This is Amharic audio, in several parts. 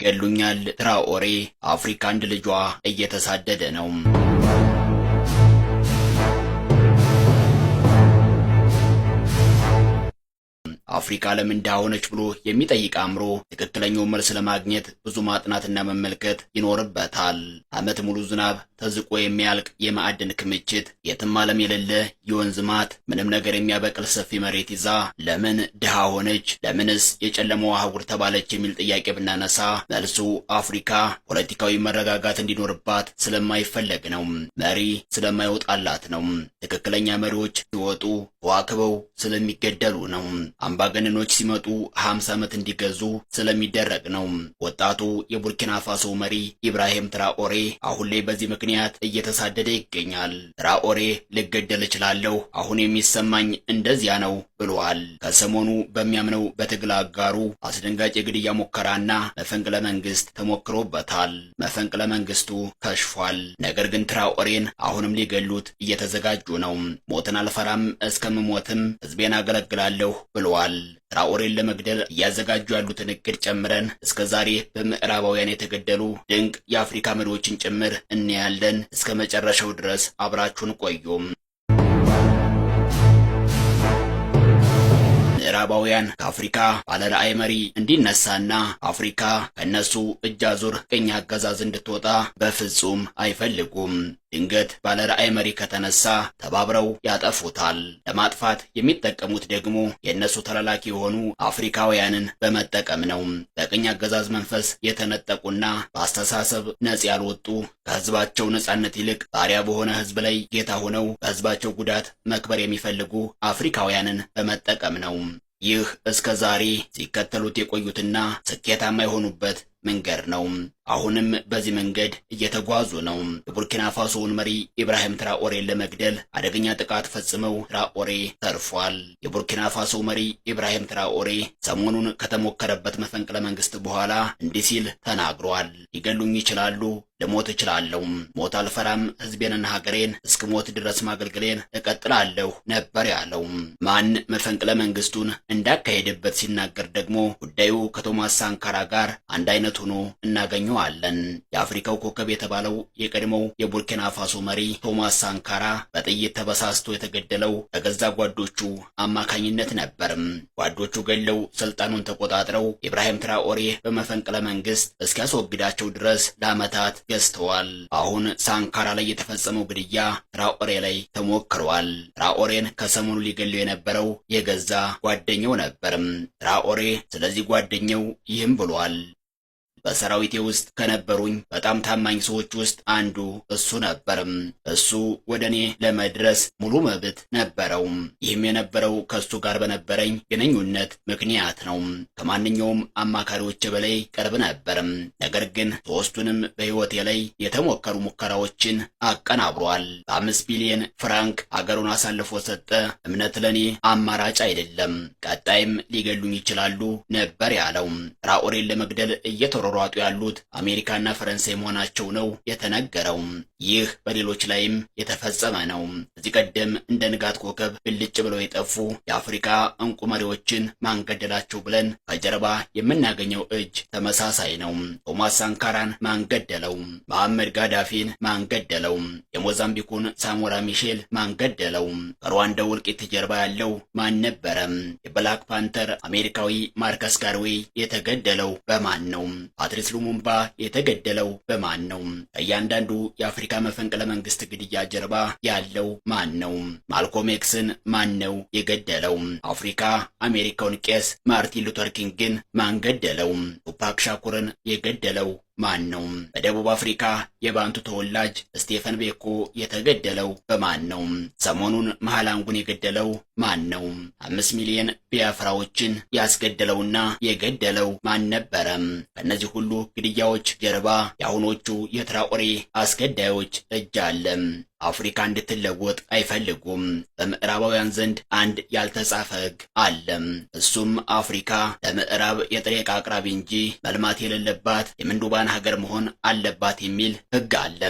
ይገሉኛል ትራኦሬ አፍሪካ አንድ ልጇ እየተሳደደ ነው። አፍሪካ ለምን እንዳሆነች ብሎ የሚጠይቅ አእምሮ ትክክለኛውን መልስ ለማግኘት ብዙ ማጥናትና መመልከት ይኖርበታል። ዓመት ሙሉ ዝናብ ተዝቆ የሚያልቅ የማዕድን ክምችት፣ የትም ዓለም የሌለ የወንዝ ማት፣ ምንም ነገር የሚያበቅል ሰፊ መሬት ይዛ ለምን ድሃ ሆነች? ለምንስ የጨለመው አህጉር ተባለች? የሚል ጥያቄ ብናነሳ መልሱ አፍሪካ ፖለቲካዊ መረጋጋት እንዲኖርባት ስለማይፈለግ ነው። መሪ ስለማይወጣላት ነው። ትክክለኛ መሪዎች ሲወጡ ተዋክበው ስለሚገደሉ ነው። አምባገነኖች ሲመጡ 50 ዓመት እንዲገዙ ስለሚደረግ ነው። ወጣቱ የቡርኪና ፋሶ መሪ ኢብራሂም ትራኦሬ አሁን ላይ በዚህ ምክንያት እየተሳደደ ይገኛል። ትራኦሬ ልገደል እችላለሁ፣ አሁን የሚሰማኝ እንደዚያ ነው ብሏል። ከሰሞኑ በሚያምነው በትግል አጋሩ አስደንጋጭ የግድያ ሙከራና መፈንቅለ መንግስት ተሞክሮበታል። መፈንቅለ መንግስቱ ከሽፏል። ነገር ግን ትራኦሬን አሁንም ሊገሉት እየተዘጋጁ ነው። ሞትን አልፈራም፣ እስከምሞትም ህዝቤን አገለግላለሁ ብሏል። ትራኦሬን ለመግደል እያዘጋጁ ያሉትን እቅድ ጨምረን እስከ ዛሬ በምዕራባውያን የተገደሉ ድንቅ የአፍሪካ መሪዎችን ጭምር እናያለን። እስከ መጨረሻው ድረስ አብራችሁን ቆዩም። ምዕራባውያን ከአፍሪካ ባለራዕይ መሪ እንዲነሳና አፍሪካ ከነሱ እጅ አዙር ቅኝ አገዛዝ እንድትወጣ በፍጹም አይፈልጉም። ድንገት ባለራዕይ መሪ ከተነሳ ተባብረው ያጠፉታል። ለማጥፋት የሚጠቀሙት ደግሞ የእነሱ ተላላኪ የሆኑ አፍሪካውያንን በመጠቀም ነው። በቅኝ አገዛዝ መንፈስ የተነጠቁና በአስተሳሰብ ነጻ ያልወጡ ከህዝባቸው ነጻነት ይልቅ ባሪያ በሆነ ህዝብ ላይ ጌታ ሆነው በህዝባቸው ጉዳት መክበር የሚፈልጉ አፍሪካውያንን በመጠቀም ነው። ይህ እስከ ዛሬ ሲከተሉት የቆዩትና ስኬታማ የሆኑበት መንገድ ነው። አሁንም በዚህ መንገድ እየተጓዙ ነው። የቡርኪና ፋሶውን መሪ ኢብራሂም ትራኦሬን ለመግደል አደገኛ ጥቃት ፈጽመው ትራኦሬ ተርፏል። የቡርኪና ፋሶ መሪ ኢብራሂም ትራኦሬ ሰሞኑን ከተሞከረበት መፈንቅለ መንግስት በኋላ እንዲህ ሲል ተናግሯል። ሊገሉኝ ይችላሉ፣ ልሞት እችላለሁ፣ ሞት አልፈራም፣ ህዝቤንና ሀገሬን እስከ ሞት ድረስ ማገልገሌን እቀጥላለሁ ነበር ያለው። ማን መፈንቅለ መንግስቱን እንዳካሄደበት ሲናገር ደግሞ ጉዳዩ ከቶማስ ሳንካራ ጋር አንድ አይነት ሆኖ እናገኘዋለን። የአፍሪካው ኮከብ የተባለው የቀድሞው የቡርኪና ፋሶ መሪ ቶማስ ሳንካራ በጥይት ተበሳስቶ የተገደለው በገዛ ጓዶቹ አማካኝነት ነበርም። ጓዶቹ ገለው ስልጣኑን ተቆጣጥረው ኢብራሂም ትራኦሬ በመፈንቅለ መንግስት እስኪያስወግዳቸው ድረስ ለዓመታት ገዝተዋል። አሁን ሳንካራ ላይ የተፈጸመው ግድያ ትራኦሬ ላይ ተሞክሯል። ትራኦሬን ከሰሞኑ ሊገለው የነበረው የገዛ ጓደኛው ነበርም። ትራኦሬ ስለዚህ ጓደኛው ይህም ብሏል። በሰራዊቴ ውስጥ ከነበሩኝ በጣም ታማኝ ሰዎች ውስጥ አንዱ እሱ ነበርም። እሱ ወደ እኔ ለመድረስ ሙሉ መብት ነበረው። ይህም የነበረው ከሱ ጋር በነበረኝ ግንኙነት ምክንያት ነው። ከማንኛውም አማካሪዎች በላይ ቅርብ ነበርም። ነገር ግን ሶስቱንም በህይወቴ ላይ የተሞከሩ ሙከራዎችን አቀናብሯል። በ5 ቢሊዮን ፍራንክ አገሩን አሳልፎ ሰጠ። እምነት ለኔ አማራጭ አይደለም፣ ቀጣይም ሊገሉኝ ይችላሉ ነበር ያለው። ትራኦሬን ለመግደል እየተሯሯጡ ያሉት አሜሪካና ፈረንሳይ መሆናቸው ነው የተነገረው። ይህ በሌሎች ላይም የተፈጸመ ነው። ከዚህ ቀደም እንደ ንጋት ኮከብ ብልጭ ብለው የጠፉ የአፍሪካ እንቁ መሪዎችን ማንገደላቸው ብለን ከጀርባ የምናገኘው እጅ ተመሳሳይ ነው። ቶማስ ሳንካራን ማንገደለው? መሐመድ ጋዳፊን ማንገደለው? የሞዛምቢኩን ሳሞራ ሚሼል ማንገደለው? ከሩዋንዳው እልቂት ጀርባ ያለው ማን ነበረ? የብላክ ፓንተር አሜሪካዊ ማርከስ ጋርዌይ የተገደለው በማን ነው? ፓትሪስ ሉሙምባ የተገደለው በማን ነው? ከእያንዳንዱ የአፍሪካ መፈንቅለ መንግስት ግድያ ጀርባ ያለው ማን ነው? ማልኮም ኤክስን ማን ነው የገደለው? አፍሪካ አሜሪካውን ቄስ ማርቲን ሉተር ኪንግን ማን ገደለው? ቱፓክ ሻኩርን የገደለው ማን ነው? በደቡብ አፍሪካ የባንቱ ተወላጅ ስቴፈን ቤኮ የተገደለው በማን ነው? ሰሞኑን መሃላንጉን የገደለው ማን ነው? 5 ሚሊዮን ቢያፍራዎችን ያስገደለውና የገደለው ማን ነበረ? ከእነዚህ ሁሉ ግድያዎች ጀርባ የአሁኖቹ የትራኦሬ አስገዳዮች እጅ አለ። አፍሪካ እንድትለወጥ አይፈልጉም። በምዕራባውያን ዘንድ አንድ ያልተጻፈ ሕግ አለ። እሱም አፍሪካ ለምዕራብ የጥሬ ዕቃ አቅራቢ እንጂ መልማት የሌለባት የምንዱባን ሀገር መሆን አለባት የሚል ሕግ አለ።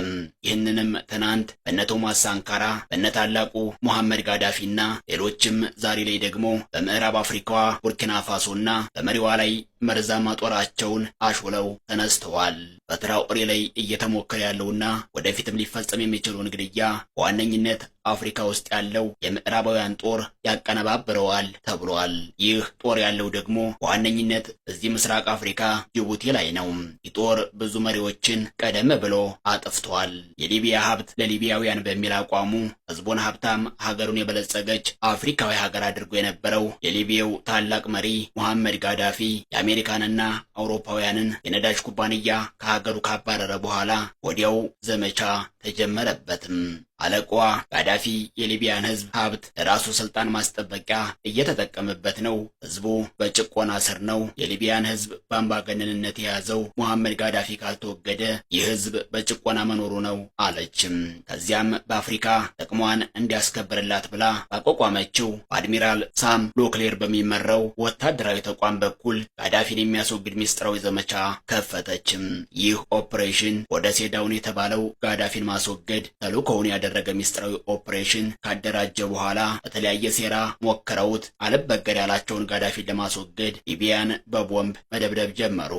ይህንንም ትናንት በነ ቶማስ ሳንካራ፣ በነ ታላቁ ሙሐመድ ጋዳፊና ሌሎችም ዛሬ ላይ ደግሞ በምዕራብ አፍሪካዋ ቡርኪና ፋሶና በመሪዋ ላይ መርዛማ ጦራቸውን አሹለው ተነስተዋል። በትራኦሬ ላይ እየተሞከረ ያለውና ወደፊትም ሊፈጸም የሚችለውን ግድያ በዋነኝነት አፍሪካ ውስጥ ያለው የምዕራባውያን ጦር ያቀነባብረዋል ተብሏል። ይህ ጦር ያለው ደግሞ በዋነኝነት እዚህ ምስራቅ አፍሪካ ጅቡቲ ላይ ነው። ይህ ጦር ብዙ መሪዎችን ቀደም ብሎ አጥፍቷል። የሊቢያ ሀብት ለሊቢያውያን በሚል አቋሙ ህዝቡን ሀብታም፣ ሀገሩን የበለጸገች አፍሪካዊ ሀገር አድርጎ የነበረው የሊቢያው ታላቅ መሪ ሙሐመድ ጋዳፊ የአሜሪካንና አውሮፓውያንን የነዳጅ ኩባንያ ከሀገሩ ካባረረ በኋላ ወዲያው ዘመቻ ተጀመረበትም። አለቃዋ ጋዳፊ የሊቢያን ህዝብ ሀብት ለራሱ ስልጣን ማስጠበቂያ እየተጠቀመበት ነው። ህዝቡ በጭቆና ስር ነው። የሊቢያን ህዝብ በአምባገነንነት የያዘው ሙሐመድ ጋዳፊ ካልተወገደ ይህ ህዝብ በጭቆና መኖሩ ነው አለችም። ከዚያም በአፍሪካ ጥቅሟን እንዲያስከብርላት ብላ ባቋቋመችው በአድሚራል ሳም ሎክሌር በሚመራው ወታደራዊ ተቋም በኩል ጋዳፊን የሚያስወግድ ሚስጥራዊ ዘመቻ ከፈተችም። ይህ ኦፕሬሽን ወደ ሴዳውን የተባለው ጋዳፊን ማስወገድ ተልእኮውን ያደረገ ሚስጥራዊ ኦፕሬሽን ካደራጀ በኋላ በተለያየ ሴራ ሞክረውት አልበገር ያላቸውን ጋዳፊን ለማስወገድ ሊቢያን በቦምብ መደብደብ ጀመሩ።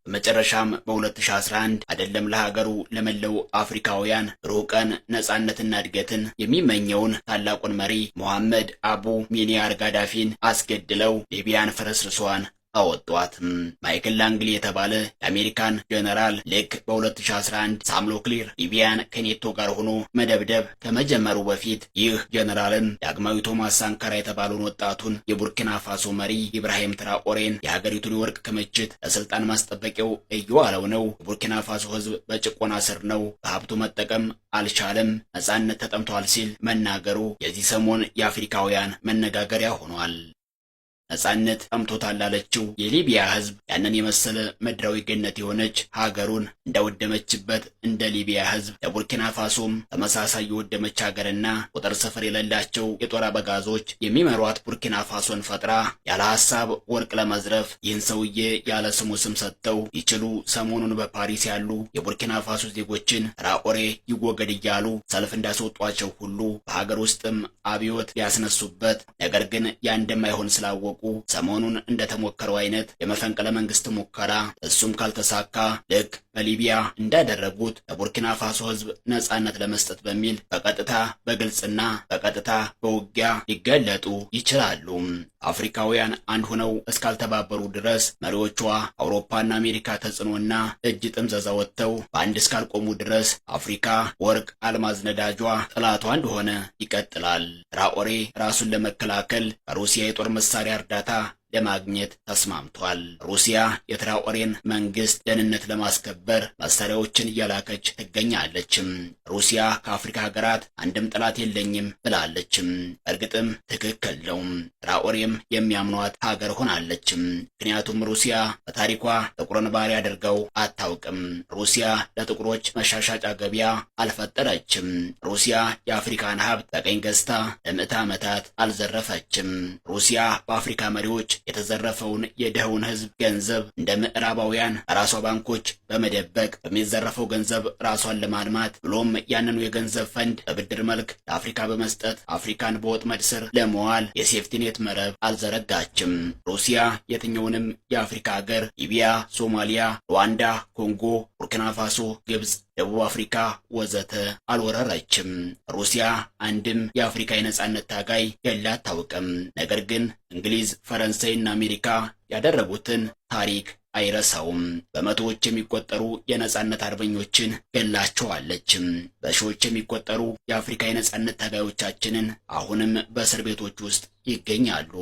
በመጨረሻም በ2011 አይደለም ለሀገሩ ለመላው አፍሪካውያን ብሩህ ቀን ነጻነትና እድገትን የሚመኘውን ታላቁን መሪ ሙሐመድ አቡ ሚኒያር ጋዳፊን አስገድለው ሊቢያን ፍርስርሷን አወጧት። ማይክል ላንግሊ የተባለ የአሜሪካን ጀነራል ልክ በ2011 ሳም ሎክሌር ሊቢያን ከኔቶ ጋር ሆኖ መደብደብ ከመጀመሩ በፊት ይህ ጀነራልም ዳግማዊ ቶማስ ሳንካራ የተባለውን ወጣቱን የቡርኪና ፋሶ መሪ ኢብራሂም ትራኦሬን የሀገሪቱን የወርቅ ክምችት ለስልጣን ማስጠበቂያው እየዋለው ነው። የቡርኪና ፋሶ ህዝብ በጭቆና ስር ነው፣ በሀብቱ መጠቀም አልቻለም፣ ነጻነት ተጠምቷል ሲል መናገሩ የዚህ ሰሞን የአፍሪካውያን መነጋገሪያ ሆኗል። ነጻነት ጠምቶታል ላለችው የሊቢያ ህዝብ ያንን የመሰለ ምድራዊ ገነት የሆነች ሀገሩን እንደወደመችበት እንደ ሊቢያ ህዝብ ለቡርኪና ፋሶም ተመሳሳይ የወደመች ሀገርና ቁጥር ስፍር የሌላቸው የጦር አበጋዞች የሚመሯት ቡርኪና ፋሶን ፈጥራ ያለ ሀሳብ ወርቅ ለመዝረፍ ይህን ሰውዬ ያለ ስሙ ስም ሰጥተው ይችሉ ሰሞኑን በፓሪስ ያሉ የቡርኪና ፋሶ ዜጎችን ትራኦሬ ይወገድ እያሉ ሰልፍ እንዳስወጧቸው ሁሉ በሀገር ውስጥም አብዮት ሊያስነሱበት ነገር ግን ያ እንደማይሆን ስላወቁ ሰሞኑን እንደተሞከረው አይነት የመፈንቅለ መንግስት ሙከራ እሱም ካልተሳካ ልክ በሊቢያ እንዳደረጉት ለቡርኪና ፋሶ ህዝብ ነጻነት ለመስጠት በሚል በቀጥታ በግልጽና በቀጥታ በውጊያ ሊገለጡ ይችላሉ። አፍሪካውያን አንድ ሆነው እስካልተባበሩ ድረስ መሪዎቿ አውሮፓና አሜሪካ ተጽዕኖና እጅ ጥምዘዛ ወጥተው በአንድ እስካልቆሙ ድረስ አፍሪካ ወርቅ፣ አልማዝ፣ ነዳጇ ጠላቷ እንደሆነ ይቀጥላል። ትራኦሬ ራሱን ለመከላከል ከሩሲያ የጦር መሳሪያ እርዳታ ለማግኘት ተስማምቷል። ሩሲያ የትራኦሬን መንግስት ደህንነት ለማስከበር መሳሪያዎችን እያላከች ትገኛለችም። ሩሲያ ከአፍሪካ ሀገራት አንድም ጠላት የለኝም ብላለችም። እርግጥም ትክክል ነው። ትራኦሬም የሚያምኗት ሀገር ሆናለችም። ምክንያቱም ሩሲያ በታሪኳ ጥቁርን ባሪያ አድርገው አታውቅም። ሩሲያ ለጥቁሮች መሻሻጫ ገበያ አልፈጠረችም። ሩሲያ የአፍሪካን ሀብት በቀኝ ገዝታ ለምዕተ ዓመታት አልዘረፈችም። ሩሲያ በአፍሪካ መሪዎች የተዘረፈውን የድሃውን ህዝብ ገንዘብ እንደ ምዕራባውያን ራሷ ባንኮች በመደበቅ በሚዘረፈው ገንዘብ ራሷን ለማልማት ብሎም ያንኑ የገንዘብ ፈንድ በብድር መልክ ለአፍሪካ በመስጠት አፍሪካን በወጥመድ ስር ለመዋል የሴፍቲኔት መረብ አልዘረጋችም። ሩሲያ የትኛውንም የአፍሪካ ሀገር ሊቢያ፣ ሶማሊያ፣ ሩዋንዳ፣ ኮንጎ፣ ቡርኪና ፋሶ፣ ግብጽ፣ ደቡብ አፍሪካ ወዘተ አልወረረችም። ሩሲያ አንድም የአፍሪካ የነጻነት ታጋይ ገላ አታውቅም። ነገር ግን እንግሊዝ፣ ፈረንሳይና አሜሪካ ያደረጉትን ታሪክ አይረሳውም። በመቶዎች የሚቆጠሩ የነጻነት አርበኞችን ገላቸዋለችም። በሺዎች የሚቆጠሩ የአፍሪካ የነጻነት ታጋዮቻችንን አሁንም በእስር ቤቶች ውስጥ ይገኛሉ።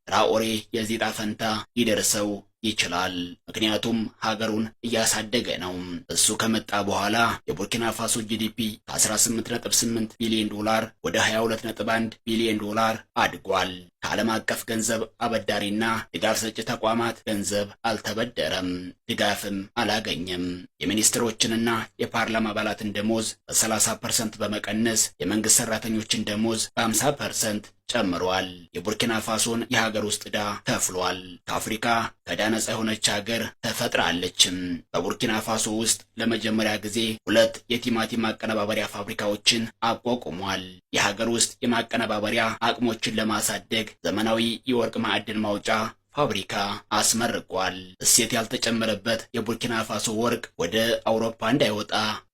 ትራኦሬ የዚህ ዕጣ ፈንታ ይደርሰው ይችላል። ምክንያቱም ሀገሩን እያሳደገ ነው። እሱ ከመጣ በኋላ የቡርኪና ፋሶ ጂዲፒ ከ18.8 ቢሊዮን ዶላር ወደ 22.1 ቢሊዮን ዶላር አድጓል። ከዓለም አቀፍ ገንዘብ አበዳሪና ድጋፍ ሰጪ ተቋማት ገንዘብ አልተበደረም፣ ድጋፍም አላገኘም። የሚኒስትሮችንና የፓርላማ አባላትን ደሞዝ በ30% በመቀነስ የመንግስት ሰራተኞችን ደሞዝ በ50% ጨምሯል። የቡርኪና ፋሶን የሀገር ውስጥ ዕዳ ከፍሏል። ከአፍሪካ ከዕዳ ነጻ የሆነች ሀገር ተፈጥራለችም። በቡርኪና ፋሶ ውስጥ ለመጀመሪያ ጊዜ 2 የቲማቲም ማቀነባበሪያ ፋብሪካዎችን አቋቁሟል። የሀገር ውስጥ የማቀነባበሪያ አቅሞችን ለማሳደግ ዘመናዊ የወርቅ ማዕድን ማውጫ ፋብሪካ አስመርቋል። እሴት ያልተጨመረበት የቡርኪና ፋሶ ወርቅ ወደ አውሮፓ እንዳይወጣ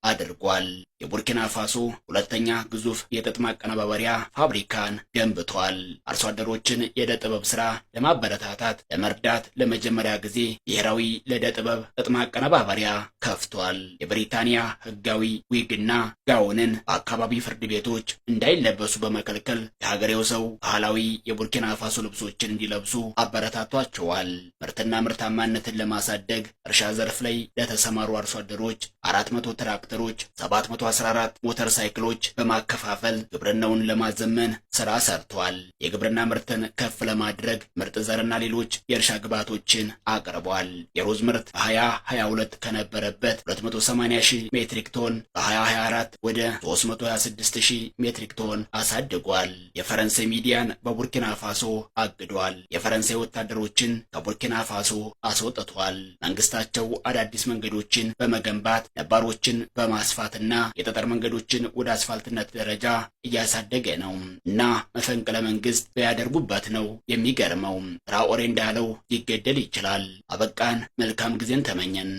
አድርጓል። የቡርኪና ፋሶ ሁለተኛ ግዙፍ የጥጥ ማቀነባበሪያ ፋብሪካን ገንብቷል። አርሶ አደሮችን የዕደ ጥበብ ሥራ ለማበረታታት ለመርዳት ለመጀመሪያ ጊዜ ብሔራዊ ለዕደ ጥበብ ጥጥ ማቀነባበሪያ ከፍቷል። የብሪታንያ ሕጋዊ ዊግና ጋውንን በአካባቢ ፍርድ ቤቶች እንዳይለበሱ በመከልከል የሀገሬው ሰው ባህላዊ የቡርኪና ፋሶ ልብሶችን እንዲለብሱ አበረታቷቸዋል። ምርትና ምርታማነትን ለማሳደግ እርሻ ዘርፍ ላይ ለተሰማሩ አርሶ አደሮች 400 ትራክተሮች፣ 714 ሞተር ሳይክሎች በማከፋፈል ግብርናውን ለማዘመን ስራ ሰርቷል። የግብርና ምርትን ከፍ ለማድረግ ምርጥ ዘርና ሌሎች የእርሻ ግብዓቶችን አቅርቧል። የሩዝ ምርት በ2022 ከነበረበት 280,000 ሜትሪክ ቶን በ2024 ወደ 326,000 ሜትሪክ ቶን አሳድጓል። የፈረንሳይ ሚዲያን በቡርኪና ፋሶ አግዷል። የፈረንሳይ ወታደሮችን ከቡርኪና ፋሶ አስወጥቷል። መንግስታቸው አዳዲስ መንገዶችን በመገንባት ነባሮችን በማስፋትና የጠጠር መንገዶችን ወደ አስፋልትነት ደረጃ እያሳደገ ነው እና መፈንቅለ መንግስት ቢያደርጉበት ነው የሚገርመው። ትራኦሬ እንዳለው ሊገደል ይችላል። አበቃን። መልካም ጊዜን ተመኘን።